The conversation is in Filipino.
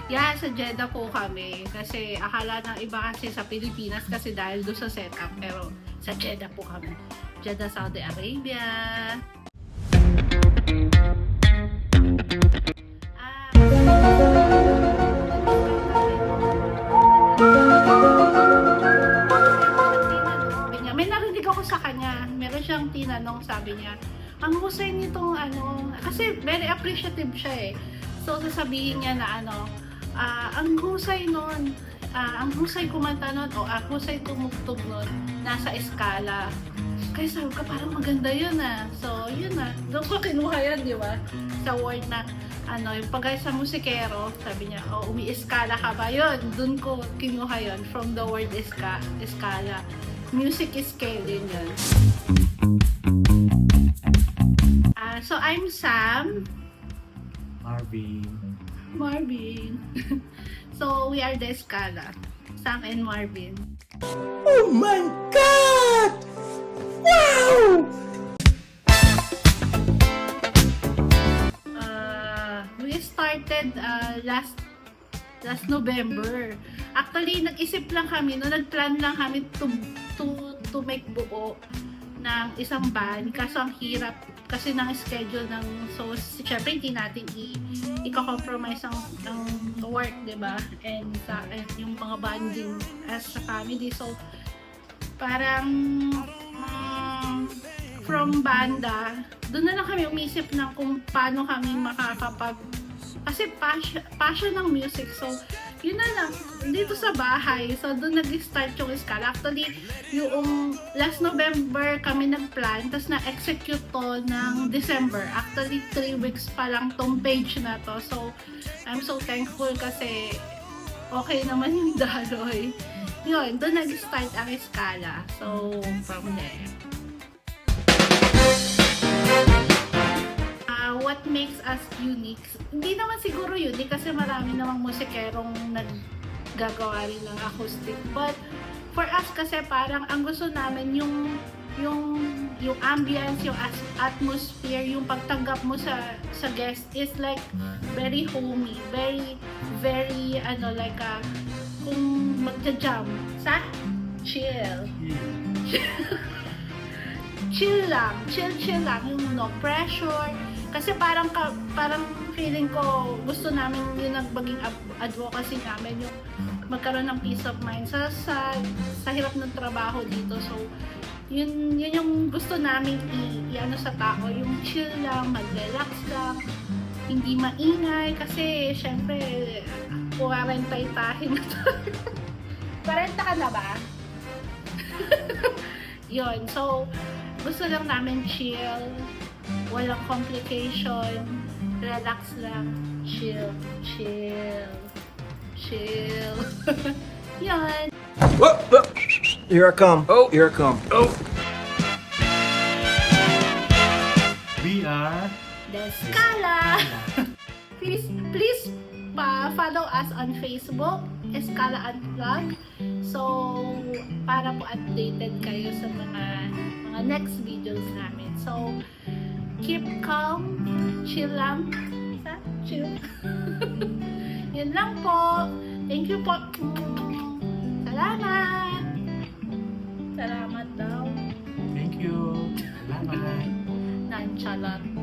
Yeah, sa Jeddah po kami. Kasi akala ng iba kasi sa Pilipinas kasi dahil doon sa setup. Pero sa Jeddah po kami. Jeddah, Saudi Arabia. May narinig ako sa kanya. Meron siyang tinanong, sabi niya, ang husay nitong ano, kasi very appreciative siya eh. So sasabihin niya na ano, ang husay nun, ang husay kumanta nun, o ang husay tumugtog nun, nasa eskala. Kaya sabi ko, parang maganda yun ah. So, yun ah. Doon ko kinuha yan, di ba? Sa word na, ano, yung pagay sa musikero, sabi niya, oh, umi-eskala ka ba? Yun, doon ko kinuha yun, from the word eskala. Music is scale din yun. So, I'm Sam. Marvin. So, we are the Escala. Sam and Marvin. Oh my God! Wow! We started last November. Actually, nag-isip lang kami, nagplan lang kami to make buo ng isang band. Kaso ang hirap kasi ng schedule ng, so syempre hindi natin i-compromise ang work, diba? And yung mga bonding as a family. So parang from banda, doon na lang kami umisip ng kung paano kami kasi passion ng music. So yun na lang, dito sa bahay. So, doon nag-start yung Escala. Actually, yung last November kami nag-plan, tapos na-execute to ng December. Actually, 3 weeks pa lang tong page na to. So, I'm so thankful kasi okay naman yung daloy. Yun, doon nag-start ang Escala. So, from there. What makes us unique? Hindi naman siguro unique kasi marami namang musikerong naggagawa rin ng acoustic. But for us kasi parang ang gusto namin yung ambience, yung atmosphere, yung pagtanggap mo sa guest is like very homey, very ano like kung magja-jam sa chill. chill lang, yung no pressure. Kasi parang feeling ko gusto namin yung nagbaging advocacy namin yung magkaroon ng peace of mind sa hirap ng trabaho dito. So yun yung gusto namin i-ano sa tao, yung chill lang, mag-relax lang, hindi maingay kasi syempre 40 tayo na to. 40 ka na ba? Yun, so gusto lang namin chill, walang complication, relax lang, chill. Yan. Whoop, whoop. Here I come. Oh, here I come. Oh. We are The Escala. please follow us on Facebook, Escala Unplugged. So, para po updated kayo sa mga next videos namin. So, keep calm, chill lang. Chill. Yun lang po. Thank you po. Salamat. Salamat daw. thank you. Salamat. Nonchalant.